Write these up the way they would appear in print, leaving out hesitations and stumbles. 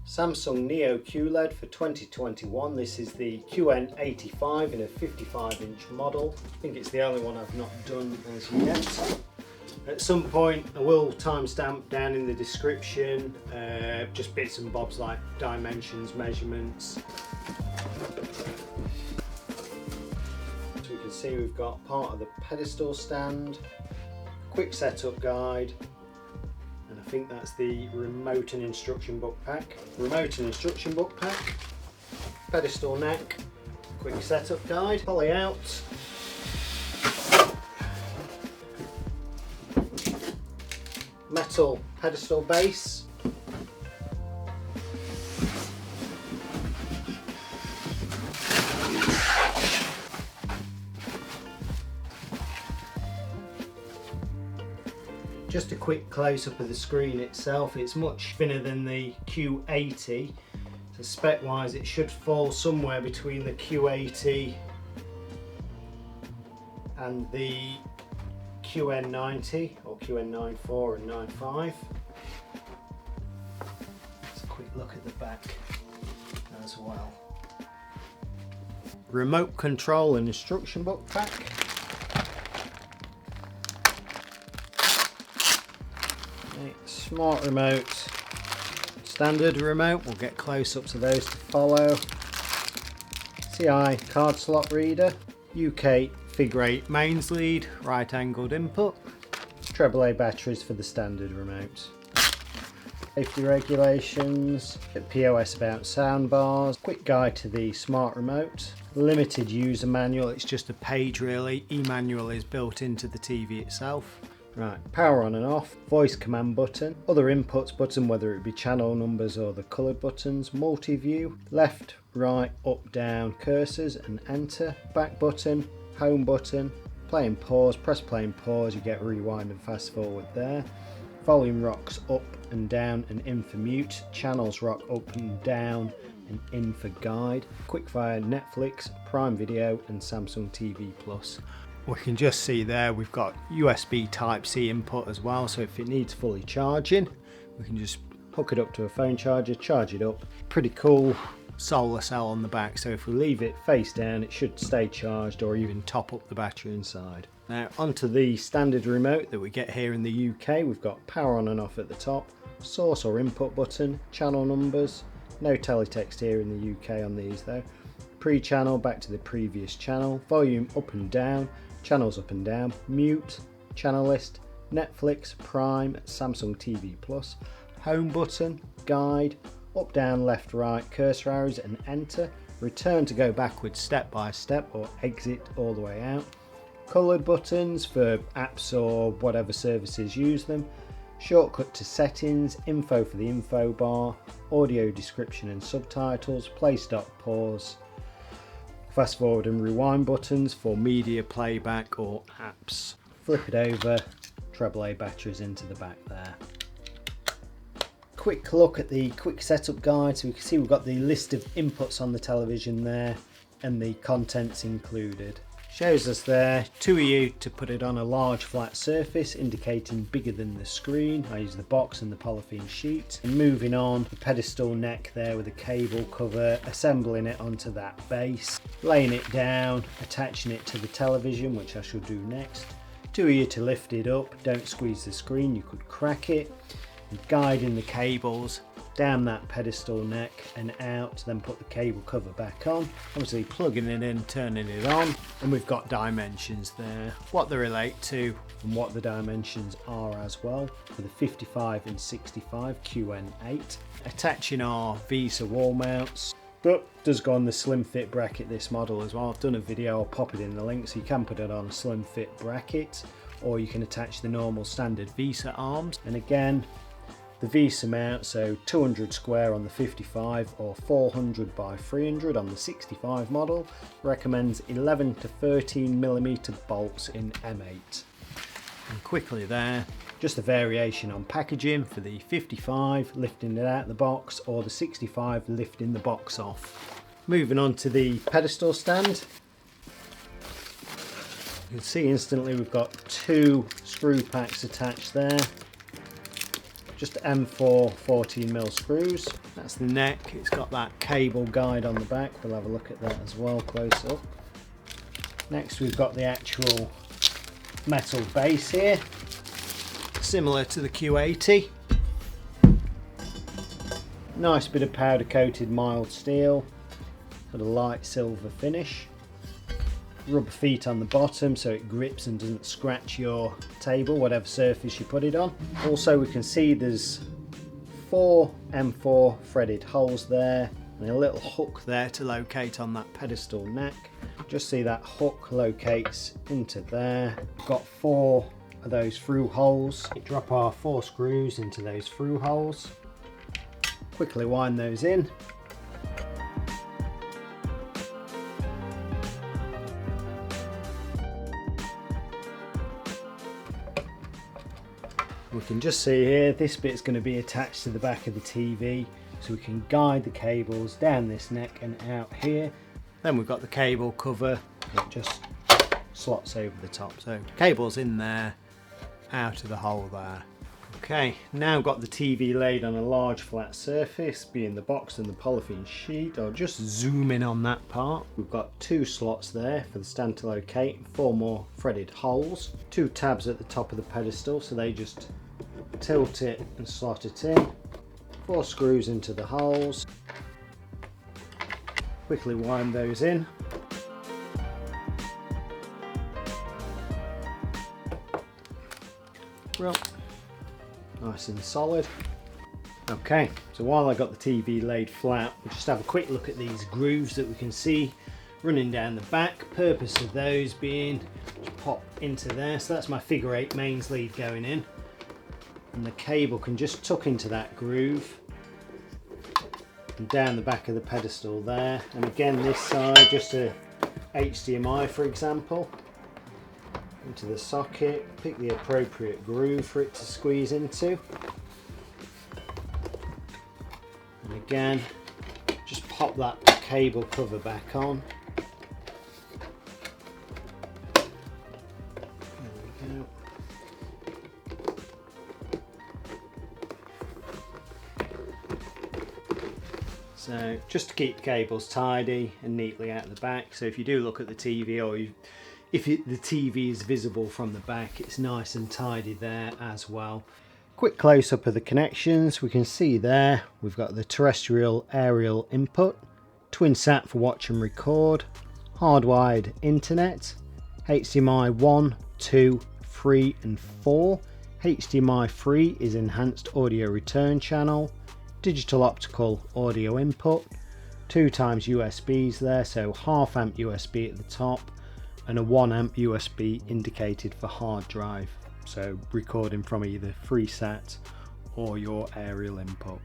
Samsung Neo QLED for 2021. This is the QN85 in a 55-inch model. I think it's the only one I've not done as yet. At some point I will timestamp down in the description just bits and bobs like dimensions, measurements. So we can see we've got part of the pedestal stand, quick setup guide, and I think that's the remote and instruction book pack. Remote and instruction book pack, pedestal neck, quick setup guide, pulley out, metal pedestal base, just a quick close-up of the screen itself. It's much thinner than the Q80, so spec wise it should fall somewhere between the Q80 and the QN90 or QN94 and 95. Let's a quick look at the back as well. Remote control and instruction book pack. Smart remote, standard remote, we'll get close-ups of those to follow. CI card slot reader, UK figure 8 mains lead, right angled input, AAA batteries for the standard remote. Safety regulations, POS about sound bars, quick guide to the smart remote, limited user manual, it's just a page really, e-manual is built into the TV itself. Right, power on and off, voice command button, other inputs button, whether it be channel numbers or the coloured buttons, multi-view, left, right, up, down, cursors and enter, back button, home button, play and pause, press play and pause, you get rewind and fast forward there, volume rocks up and down and in for mute, channels rock up and down and in for guide, quickfire Netflix, Prime Video and Samsung TV Plus. We can just see there we've got USB Type-C input as well, so if it needs fully charging we can just hook it up to a phone charger, charge it up. Pretty cool solar cell on the back, so if we leave it face down it should stay charged or even top up the battery inside. Now onto the standard remote that we get here in the UK. We've got power on and off at the top, source or input button, channel numbers, no teletext here in the UK on these though, pre-channel back to the previous channel, volume up and down, channels up and down, mute, channel list, Netflix, Prime, Samsung TV Plus, home button, guide, up, down, left, right, cursor arrows and enter, return to go backwards step by step or exit all the way out, coloured buttons for apps or whatever services use them, shortcut to settings, info for the info bar, audio description and subtitles, play, stop, pause, fast forward and rewind buttons for media playback or apps. Flip it over, AAA batteries into the back there. Quick look at the quick setup guide, so we can see we've got the list of inputs on the television there and the contents included. Shows us there 2EU to put it on a large flat surface indicating bigger than the screen. I use the box and the polythene sheet. And moving on, the pedestal neck there with a cable cover, assembling it onto that base, laying it down, attaching it to the television, which I shall do next. 2EU to lift it up, don't squeeze the screen, you could crack it. And guiding the cables down that pedestal neck and out, then put the cable cover back on, obviously plugging it in, turning it on, and we've got dimensions there, what they relate to and what the dimensions are as well for the 55 and 65 QN8. Attaching our VESA wall mounts, but does go on the slim fit bracket this model as well. I've done a video, I'll pop it in the link, so you can put it on a slim fit bracket or you can attach the normal standard VESA arms. And again, the VESA mount, so 200 square on the 55 or 400 by 300 on the 65 model, recommends 11 to 13 millimeter bolts in M8. And quickly there, just a variation on packaging for the 55, lifting it out of the box, or the 65, lifting the box off. Moving on to the pedestal stand. You can see instantly we've got two screw packs attached there. just M4 14mm screws. That's the neck. It's got that cable guide on the back. We'll have a look at that as well close up. Next we've got the actual metal base here, similar to the Q80. Nice bit of powder coated mild steel with a light silver finish. Rubber feet on the bottom so it grips and doesn't scratch your table, whatever surface you put it on. Also we can see there's 4 M4 threaded holes there and a little hook there to locate on that pedestal neck. Just see that hook locates into there. Got 4 of those through holes. Drop our 4 screws into those through holes. Quickly wind those in. We can just see here, this bit's going to be attached to the back of the TV, so we can guide the cables down this neck and out here. Then we've got the cable cover that just slots over the top. So cable's in there, out of the hole there. Okay, now got the TV laid on a large flat surface, being the box and the polythene sheet. I'll just zoom in on that part. We've got 2 slots there for the stand to locate, 4 more threaded holes, 2 tabs at the top of the pedestal, so they just tilt it and slot it in, 4 screws into the holes. Quickly wind those in. Well, nice and solid. Okay, so while I got the TV laid flat, we'll just have a quick look at these grooves that we can see running down the back. Purpose of those being to pop into there. So that's my figure 8 mains lead going in. And the cable can just tuck into that groove and down the back of the pedestal there. And again this side, just a HDMI for example, into the socket, pick the appropriate groove for it to squeeze into. And again, just pop that cable cover back on. There we go. So just to keep the cables tidy and neatly out the back. So if you do look at the TV, or if the TV is visible from the back, it's nice and tidy there as well. Quick close-up of the connections. We can see there we've got the terrestrial aerial input, twin sat for watch and record, hardwired internet, HDMI 1, 2, 3 and 4. HDMI 3 is enhanced audio return channel, digital optical audio input, 2 times USBs there, so half amp USB at the top and a 1 amp USB indicated for hard drive, so recording from either FreeSat or your aerial input.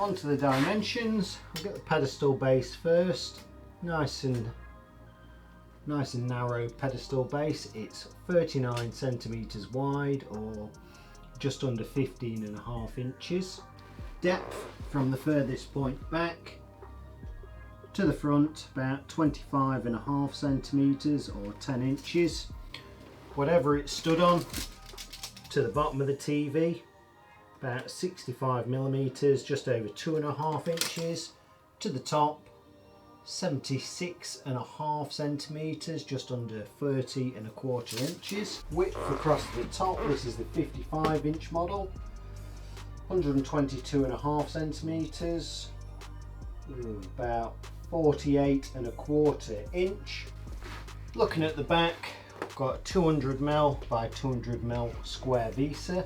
Onto the dimensions. We'll get the pedestal base first. Nice and narrow pedestal base. It's 39 centimeters wide, or just under 15.5 inches. Depth from the furthest point back to the front about 25.5 centimeters or 10 inches. Whatever it stood on to the bottom of the TV, about 65 millimeters, just over 2.5 inches. To the top, 76.5 centimeters, just under 30.25 inches. Width across the top, this is the 55-inch model, 122.5 centimeters, about 48.25 inch. Looking at the back, we've got 200mm by 200mm square visa.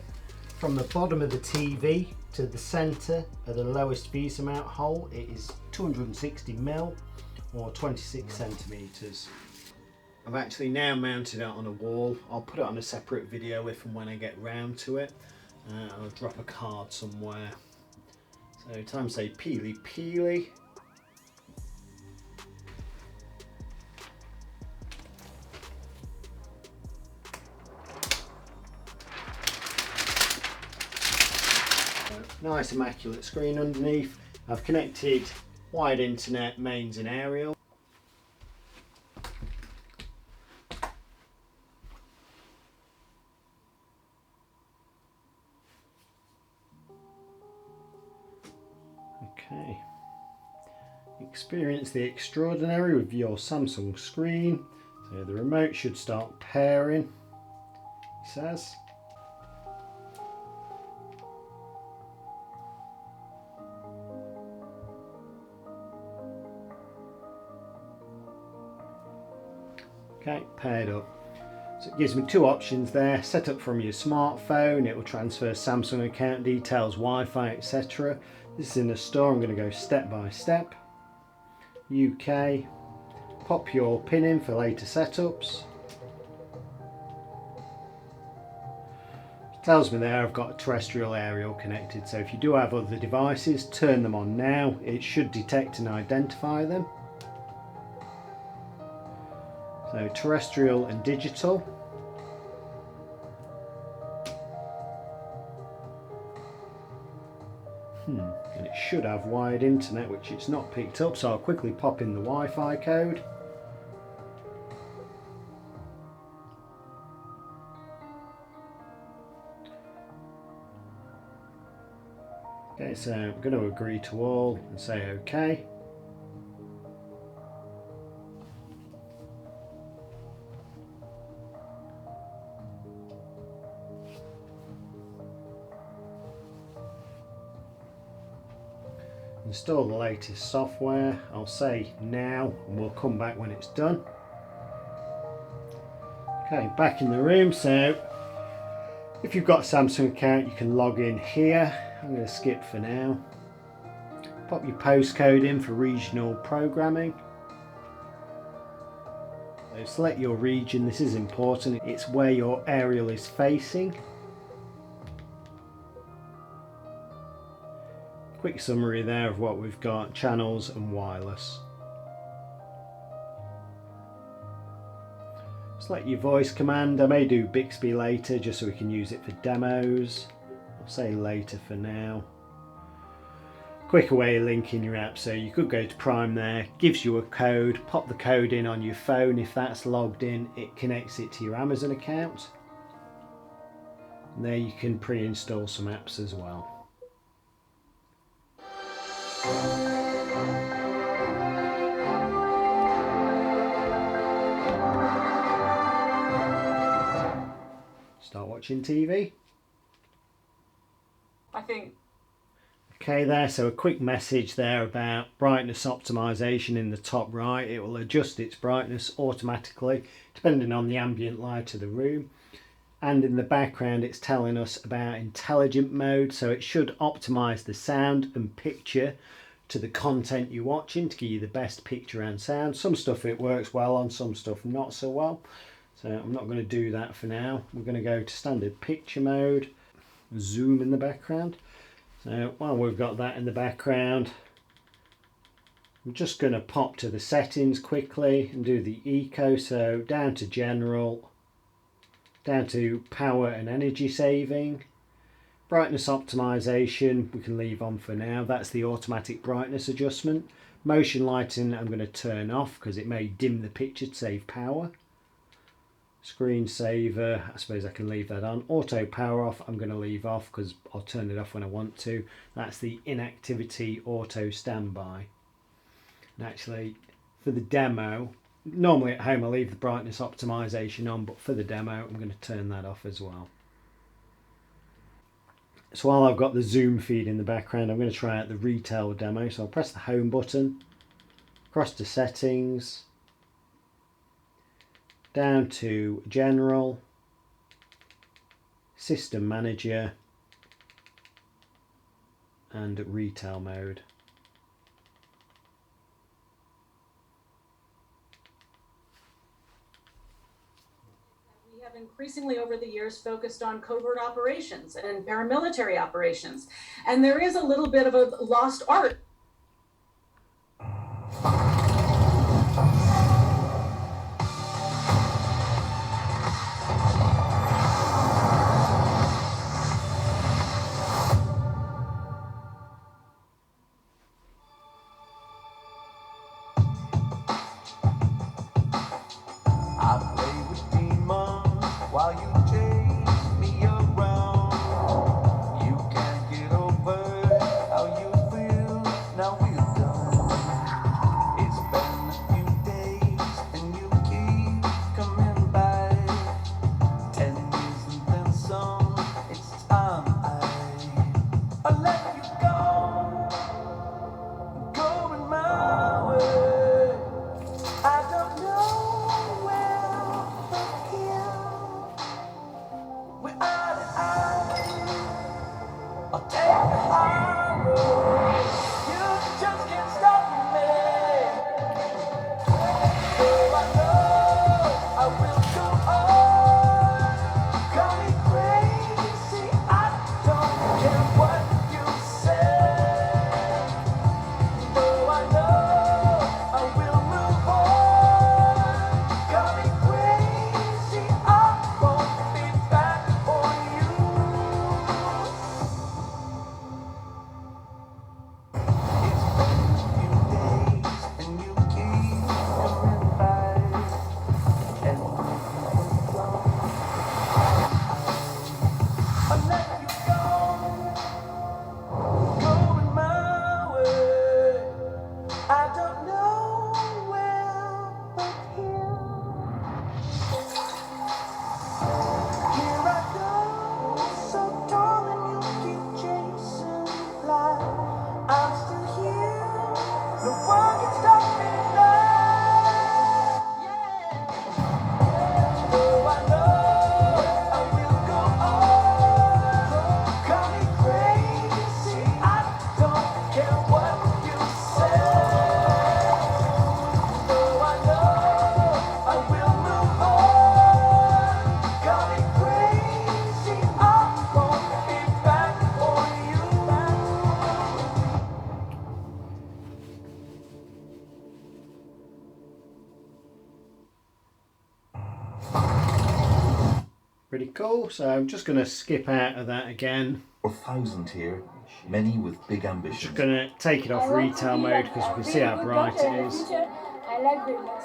From the bottom of the TV to the centre of the lowest visa mount hole, it is 260mm or 26 centimeters. I've actually now mounted it on a wall. I'll put it on a separate video if and when I get round to it. I'll drop a card somewhere. So time to say peely peely. Nice immaculate screen underneath. I've connected wired internet, mains and aerial. Experience the extraordinary with your Samsung screen. So the remote should start pairing, he says. Okay, paired up. So it gives me two options there. Set up from your smartphone, it will transfer Samsung account details, Wi-Fi, etc. This is in the store. I'm going to go step by step. UK, pop your pin in for later setups. It tells me there I've got a terrestrial aerial connected, so if you do have other devices, turn them on now. It should detect and identify them. So terrestrial and digital. And it should have wired internet, which it's not picked up, so I'll quickly pop in the Wi-Fi code. Okay, so I'm going to agree to all and say OK. Install the latest software. I'll say now and we'll come back when it's done. Okay, back in the room. So if you've got a Samsung account, you can log in here. I'm going to skip for now. Pop your postcode in for regional programming. So select your region. This is important. It's where your aerial is facing. Quick summary there of what we've got: channels and wireless. Select your voice command. I may do Bixby later just so we can use it for demos. I'll say later for now. Quicker way of linking your app, so you could go to Prime there, gives you a code, pop the code in on your phone. If that's logged in, it connects it to your Amazon account. And there you can pre-install some apps as well. Start watching TV. I think. Okay there, so a quick message there about brightness optimization in the top right. It will adjust its brightness automatically depending on the ambient light of the room. And in the background it's telling us about intelligent mode, so it should optimize the sound and picture to the content you're watching to give you the best picture and sound. Some stuff it works well on, some stuff not so well. So I'm not going to do that for now. We're going to go to standard picture mode, zoom in the background. So while we've got that in the background, I'm just going to pop to the settings quickly and do the Eco. So down to general, down to power and energy saving. Brightness optimization we can leave on for now. That's the automatic brightness adjustment. Motion lighting I'm going to turn off because it may dim the picture to save power. Screensaver, I suppose I can leave that on. Auto power off I'm going to leave off because I'll turn it off when I want to. That's the inactivity auto standby. And actually for the demo, normally at home I leave the brightness optimization on, but for the demo I'm going to turn that off as well. So while I've got the zoom feed in the background, I'm going to try out the retail demo. So I'll press the home button, across to settings, down to general, system manager and retail mode. We have increasingly over the years focused on covert operations and paramilitary operations, and there is a little bit of a lost art. Pretty cool. So I'm just going to skip out of that again. 4,000 here, many with big ambitions. Just going to take it off retail mode because we can see how bright it is. I like very much.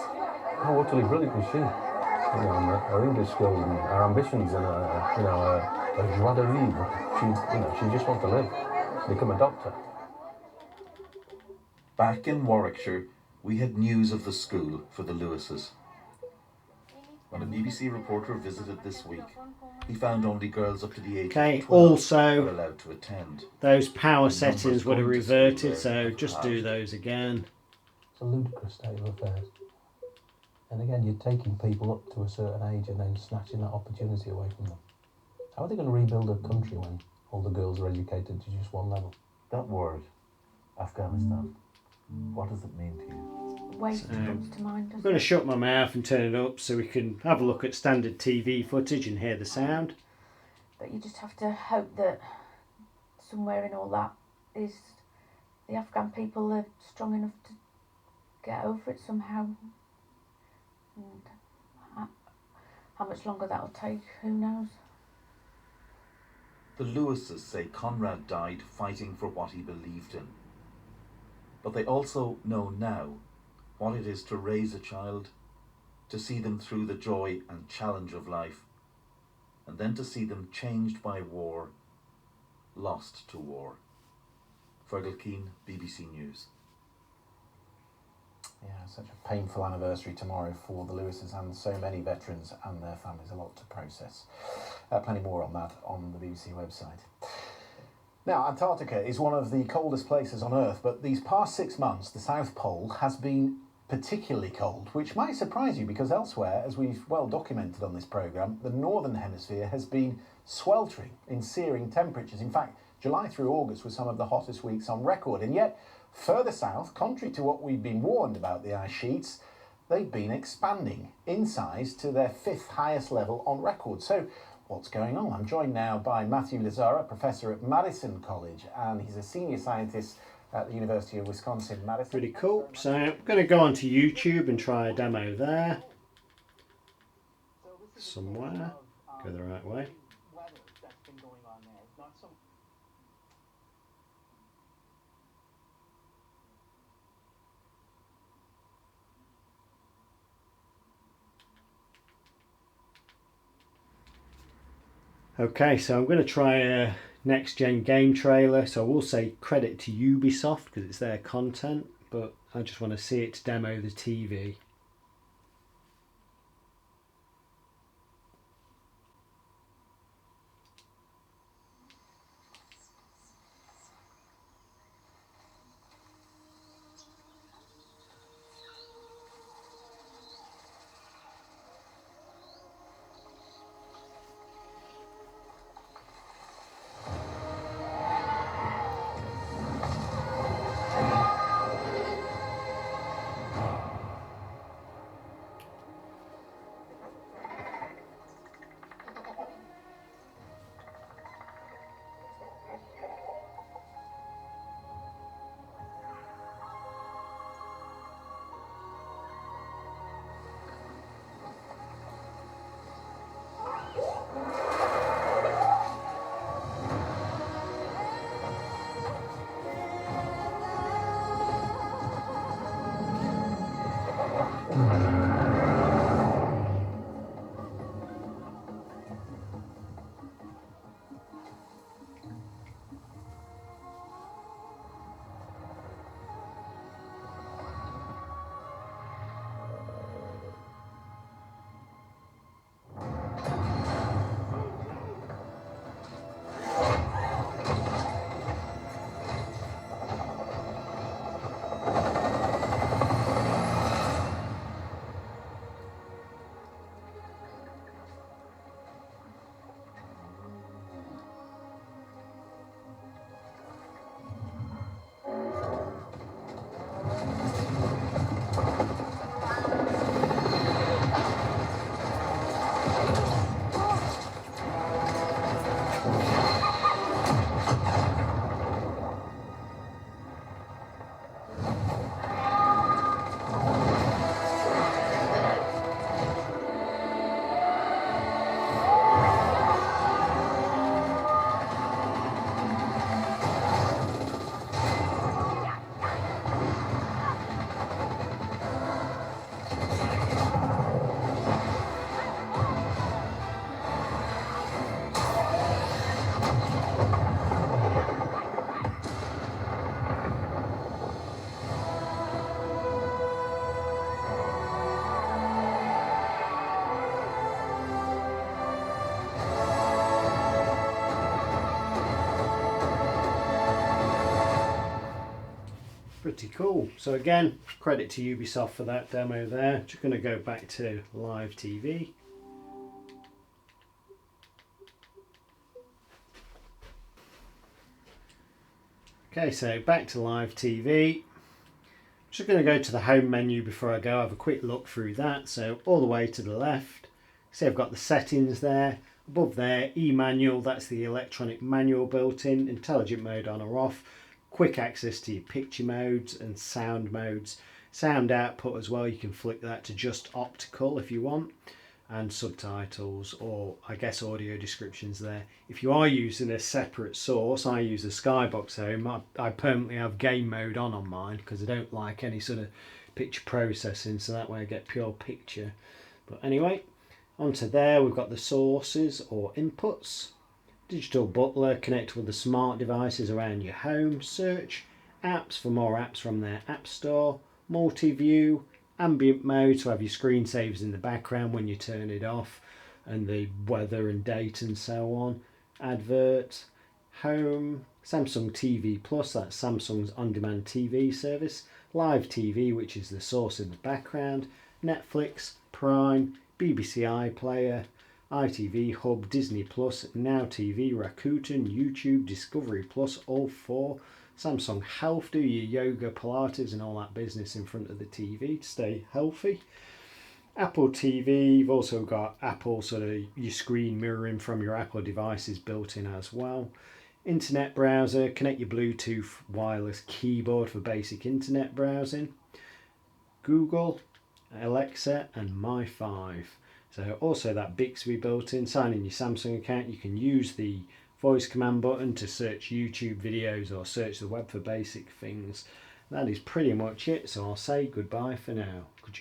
Oh, utterly brilliant machine. You know, her English skills and her ambitions and her joie de vivre. She just wants to live, become a doctor. Back in Warwickshire, we had news of the school for the Lewises. When a BBC reporter visited this week, he found only girls up to the age of 12 also were allowed to attend. Those power settings would have reverted, so just do those again. It's a ludicrous state of affairs. And again, you're taking people up to a certain age and then snatching that opportunity away from them. How are they going to rebuild a country when all the girls are educated to just one level? That word, Afghanistan, what does it mean to you? Waste comes to mind. I'm going to shut my mouth and turn it up so we can have a look at standard TV footage and hear the sound. But you just have to hope that somewhere in all that is the Afghan people are strong enough to get over it somehow. And how much longer that'll take, who knows? The Lewises say Conrad died fighting for what he believed in. But they also know now what it is to raise a child, to see them through the joy and challenge of life, and then to see them changed by war, lost to war. Fergal Keane, BBC News. Yeah, such a painful anniversary tomorrow for the Lewises and so many veterans and their families. A lot to process. Plenty more on that on the BBC website. Now, Antarctica is one of the coldest places on Earth, but these past 6 months, the South Pole has been particularly cold, which might surprise you because elsewhere, as we've well documented on this programme, the Northern Hemisphere has been sweltering in searing temperatures. In fact, July through August was some of the hottest weeks on record, and yet further south, contrary to what we've been warned about the ice sheets, they've been expanding in size to their 5th highest level on record. So what's going on? I'm joined now by Matthew Lazara, professor at Madison College, and he's a senior scientist at the University of Wisconsin-Madison. Pretty cool. So I'm going to go onto YouTube and try a demo there. Somewhere. Go the right way. Okay, so I'm going to try a next-gen game trailer. So I will say credit to Ubisoft because it's their content, but I just want to see it to demo the TV. pretty cool. So again, credit to Ubisoft for that demo there. Just going to go back to live TV. Okay, so back to live TV. Just going to go to the home menu before I go, have a quick look through that. So all the way to the left, see I've got the settings there. Above there, e-manual, that's the electronic manual built in, intelligent mode on or off, quick access to your picture modes and sound modes. Sound output as well, you can flick that to just optical if you want, and subtitles, or I guess audio descriptions there. If you are using a separate source, I use a Skybox Home, I permanently have game mode on mine because I don't like any sort of picture processing, so that way I get pure picture. But anyway, onto there we've got the sources or inputs. Digital butler, connect with the smart devices around your home. Search apps for more apps from their app store. Multi-view, ambient mode to have your screensavers in the background when you turn it off, and the weather and date and so on. Advert, home, Samsung TV Plus, that's Samsung's on-demand TV service. Live TV, which is the source in the background. Netflix, Prime, BBC iPlayer, ITV Hub, Disney Plus, Now TV, Rakuten, YouTube, Discovery Plus, all four. Samsung Health, do your yoga, Pilates and all that business in front of the TV to stay healthy. Apple TV, you've also got Apple sort of your screen mirroring from your Apple devices built in as well. Internet browser, connect your Bluetooth wireless keyboard for basic internet browsing. Google, Alexa and Mi5. So also that Bixby built in. Sign in your Samsung account, you can use the voice command button to search YouTube videos or search the web for basic things. That is pretty much it, so I'll say goodbye for now. Good